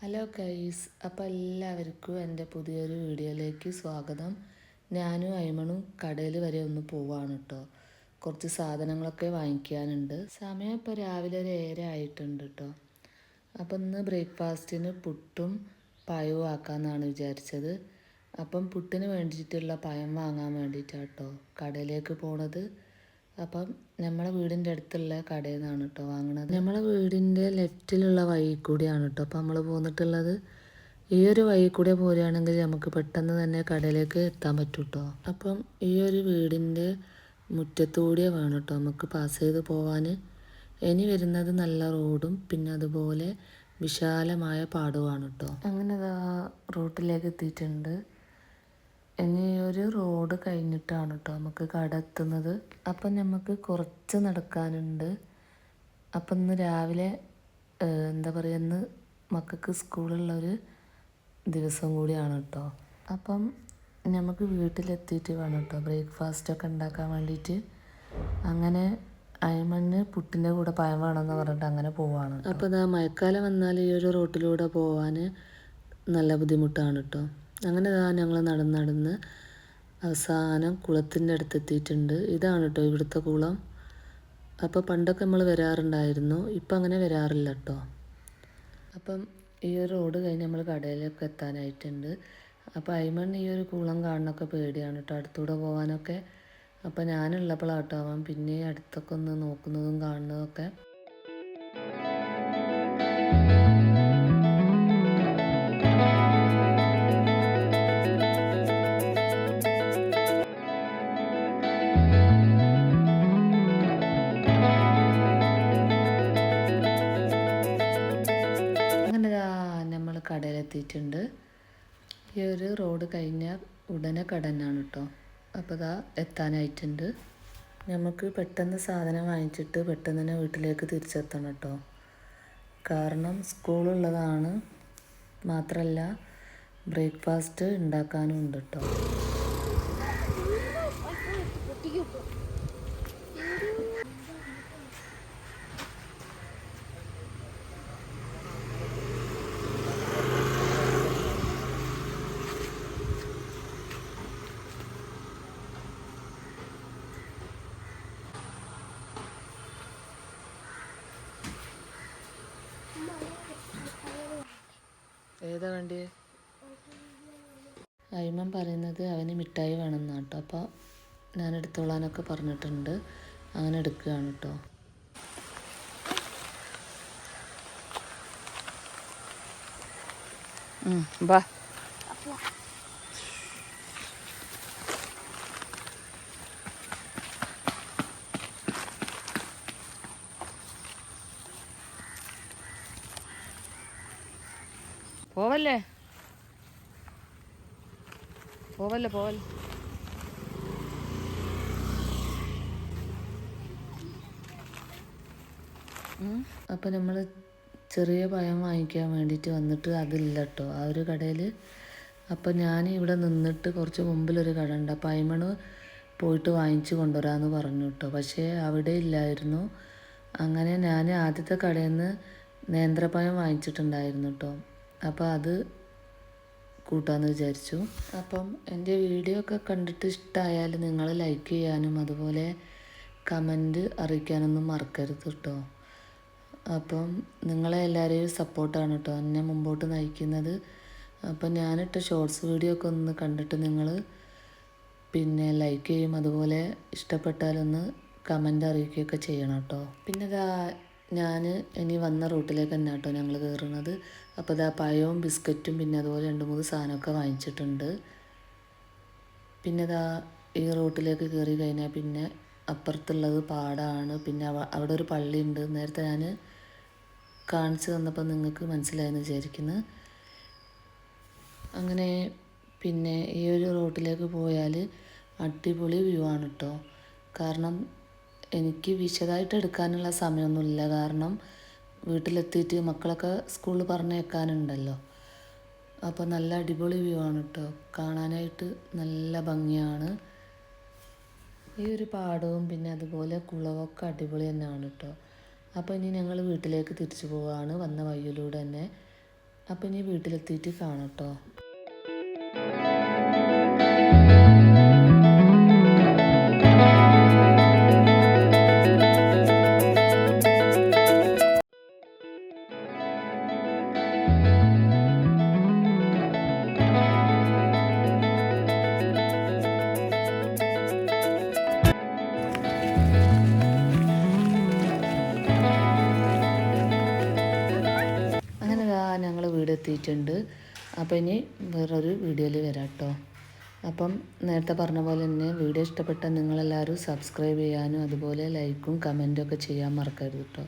Hello guys, അപ്പോൾ എല്ലാവർക്കും എൻ്റെ പുതിയൊരു വീഡിയോയിലേക്ക് സ്വാഗതം. ഞാനും അയ്മണും കടയിൽ വരെ ഒന്ന് പോവാണ് കേട്ടോ. കുറച്ച് സാധനങ്ങളൊക്കെ വാങ്ങിക്കാനുണ്ട്. സമയം ഇപ്പോൾ രാവിലെ ഒരു 7 ആയിട്ടുണ്ട് കേട്ടോ. അപ്പം ഇന്ന് ബ്രേക്ക്ഫാസ്റ്റിന് പുട്ടും പഴവും ആക്കാമെന്നാണ് വിചാരിച്ചത്. അപ്പം പുട്ടിന് വേണ്ടിയിട്ടുള്ള പഴം വാങ്ങാൻ വേണ്ടിയിട്ടാണ് കേട്ടോ കടയിലേക്ക് പോണത്. അപ്പം നമ്മളെ വീടിൻ്റെ അടുത്തുള്ള കടയിൽ നിന്നാണ് കേട്ടോ വാങ്ങണത്. നമ്മളെ വീടിൻ്റെ ലെഫ്റ്റിലുള്ള വഴി കൂടിയാണ് കേട്ടോ അപ്പം നമ്മൾ പോന്നിട്ടുള്ളത്. ഈ ഒരു വഴി കൂടെ പോരുകയാണെങ്കിൽ നമുക്ക് പെട്ടെന്ന് തന്നെ കടയിലേക്ക് എത്താൻ പറ്റും കേട്ടോ. അപ്പം ഈ ഒരു വീടിൻ്റെ മുറ്റത്തുകൂടിയേ വേണം കേട്ടോ നമുക്ക് പാസ് ചെയ്ത് പോവാൻ. ഇനി വരുന്നത് നല്ല റോഡും പിന്നെ അതുപോലെ വിശാലമായ പാടവുമാണ് കേട്ടോ. അങ്ങനെ റോട്ടിലേക്ക് എത്തിയിട്ടുണ്ട്. ഇനി ഒരു റോഡ് കഴിഞ്ഞിട്ടാണ് കേട്ടോ നമുക്ക് കട എത്തുന്നത്. അപ്പം നമുക്ക് കുറച്ച് നടക്കാനുണ്ട്. അപ്പം ഇന്ന് രാവിലെ എന്താ പറയുക, ഇന്ന് മക്കൾക്ക് സ്കൂളുള്ളൊരു ദിവസം കൂടിയാണ് കേട്ടോ. അപ്പം നമുക്ക് വീട്ടിലെത്തിയിട്ട് വേണം കേട്ടോ ബ്രേക്ക്ഫാസ്റ്റൊക്കെ ഉണ്ടാക്കാൻ വേണ്ടിയിട്ട്. അങ്ങനെ അയ്മണ്ണ് പുട്ടിൻ്റെ കൂടെ പഴം വേണമെന്ന് പറഞ്ഞിട്ട് അങ്ങനെ പോവാണ്. അപ്പോൾ ഇതാ മഴക്കാലം വന്നാൽ ഈ ഒരു റോട്ടിലൂടെ പോവാൻ നല്ല ബുദ്ധിമുട്ടാണ് കേട്ടോ. അങ്ങനെ ഞങ്ങൾ നടന്ന് അവസാനം കുളത്തിൻ്റെ അടുത്ത് എത്തിയിട്ടുണ്ട്. ഇതാണ് കേട്ടോ ഇവിടുത്തെ കുളം. അപ്പോൾ പണ്ടൊക്കെ നമ്മൾ വരാറുണ്ടായിരുന്നു, ഇപ്പം അങ്ങനെ വരാറില്ല കേട്ടോ. അപ്പം ഈ ഒരു റോഡ് കഴിഞ്ഞ് നമ്മൾ കടയിലൊക്കെ എത്താനായിട്ടുണ്ട്. അപ്പോൾ അയ്മൺ ഈ ഒരു കുളം കാണുന്നൊക്കെ പേടിയാണ് കേട്ടോ അടുത്തൂടെ പോകാനൊക്കെ. അപ്പോൾ ഞാനുള്ളപ്പോഴാട്ടോ അവൻ പിന്നെ അടുത്തൊക്കെ ഒന്ന് നോക്കുന്നതും കാണുന്നതൊക്കെ. കടയിലെത്തിയിട്ടുണ്ട്. ഈ ഒരു റോഡ് കഴിഞ്ഞാൽ ഉടനെ കട തന്നെയാണ് കേട്ടോ. അപ്പോൾ ഇതാ എത്താനായിട്ടുണ്ട്. നമുക്ക് പെട്ടെന്ന് സാധനം വാങ്ങിച്ചിട്ട് പെട്ടെന്ന് തന്നെ വീട്ടിലേക്ക് തിരിച്ചെത്തണം കേട്ടോ. കാരണം സ്കൂളുള്ളതാണ്, മാത്രമല്ല ബ്രേക്ക്ഫാസ്റ്റ് ഉണ്ടാക്കാനും ഉണ്ട് കേട്ടോ. ഏതാ വേണ്ടി? അയ്മൻ പറയുന്നത് അവന് മിഠായി വേണമെന്നാണ് കേട്ടോ. അപ്പോൾ ഞാൻ എടുത്തോളാനൊക്കെ പറഞ്ഞിട്ടുണ്ട്. അങ്ങനെ എടുക്കുകയാണ് കേട്ടോ. ബാ പോവല്ലേ പോവല്ലേ പോവല്ലേ. അപ്പം നമ്മൾ ചെറിയ പഴം വാങ്ങിക്കാൻ വേണ്ടിയിട്ട് വന്നിട്ട് അതില്ല കേട്ടോ ആ ഒരു കടയിൽ. അപ്പം ഞാൻ ഇവിടെ നിന്നിട്ട് കുറച്ച് മുമ്പിലൊരു കട ഉണ്ട്. അപ്പം അയ്മണ് പോയിട്ട് വാങ്ങിച്ച് കൊണ്ടുവരാമെന്ന് പറഞ്ഞു കേട്ടോ. പക്ഷേ അവിടെ ഇല്ലായിരുന്നു. അങ്ങനെ ഞാൻ ആദ്യത്തെ കടയിൽ നിന്ന് നേന്ത്രപ്പഴം വാങ്ങിച്ചിട്ടുണ്ടായിരുന്നു കേട്ടോ. അപ്പോൾ അത് കൂട്ടാമെന്ന് വിചാരിച്ചു. അപ്പം എൻ്റെ വീഡിയോ ഒക്കെ കണ്ടിട്ട് ഇഷ്ടമായാൽ നിങ്ങൾ ലൈക്ക് ചെയ്യാനും അതുപോലെ കമൻറ്റ് അറിയിക്കാനൊന്നും മറക്കരുത് കേട്ടോ. അപ്പം നിങ്ങളെ എല്ലാവരെയും സപ്പോർട്ടാണ് കേട്ടോ എന്നെ മുമ്പോട്ട് നയിക്കുന്നത്. അപ്പം ഞാനിട്ട ഷോർട്സ് വീഡിയോ ഒക്കെ ഒന്ന് കണ്ടിട്ട് നിങ്ങൾ പിന്നെ ലൈക്ക് ചെയ്യും, അതുപോലെ ഇഷ്ടപ്പെട്ടാലൊന്ന് കമൻറ്റ് അറിയിക്കുകയൊക്കെ ചെയ്യണം കേട്ടോ. പിന്നെ ഞാൻ ഇനി വന്ന റൂട്ടിലേക്ക് തന്നെ കേട്ടോ ഞങ്ങൾ കയറുന്നത്. അപ്പോൾ ഇതാ പഴവും ബിസ്ക്കറ്റും പിന്നെ അതുപോലെ 2-3 സാധനമൊക്കെ വാങ്ങിച്ചിട്ടുണ്ട്. പിന്നെ ഈ റൂട്ടിലേക്ക് കയറി കഴിഞ്ഞാൽ പിന്നെ അപ്പുറത്തുള്ളത് പാടാണ്. പിന്നെ അവിടെ ഒരു പള്ളിയുണ്ട്. നേരത്തെ ഞാൻ കാണിച്ചു തന്നപ്പോൾ നിങ്ങൾക്ക് മനസ്സിലായെന്ന് വിചാരിക്കുന്നു. അങ്ങനെ പിന്നെ ഈ ഒരു റൂട്ടിലേക്ക് പോയാൽ അടിപൊളി വ്യൂ ആണ് കേട്ടോ. കാരണം എനിക്ക് വിശദമായിട്ട് എടുക്കാനുള്ള സമയമൊന്നുമില്ല. കാരണം വീട്ടിലെത്തിയിട്ട് മക്കളൊക്കെ സ്കൂളിൽ പറഞ്ഞേക്കാനുണ്ടല്ലോ. അപ്പോൾ നല്ല അടിപൊളി വ്യൂ ആണ് കേട്ടോ, കാണാനായിട്ട് നല്ല ഭംഗിയാണ്. ഈ ഒരു പാടവും പിന്നെ അതുപോലെ കുളമൊക്കെ അടിപൊളി തന്നെയാണ് കേട്ടോ. അപ്പോൾ ഇനി ഞങ്ങൾ വീട്ടിലേക്ക് തിരിച്ചു പോവുകയാണ് വന്ന വഴിയിലൂടെ തന്നെ. അപ്പം ഇനി വീട്ടിലെത്തിയിട്ട് കാണാം കേട്ടോ. അങ്ങനെ ഞങ്ങൾ വീടെത്തിയിട്ടുണ്ട്. അപ്പോൾ ഇനി വേറൊരു വീഡിയോയിൽ വരാം കേട്ടോ. അപ്പം നേരത്തെ പറഞ്ഞ പോലെ തന്നെ വീഡിയോ ഇഷ്ടപ്പെട്ട നിങ്ങളെല്ലാവരും സബ്സ്ക്രൈബ് ചെയ്യാനും അതുപോലെ ലൈക്കും കമൻറ്റും ഒക്കെ ചെയ്യാൻ മറക്കരുത് കേട്ടോ.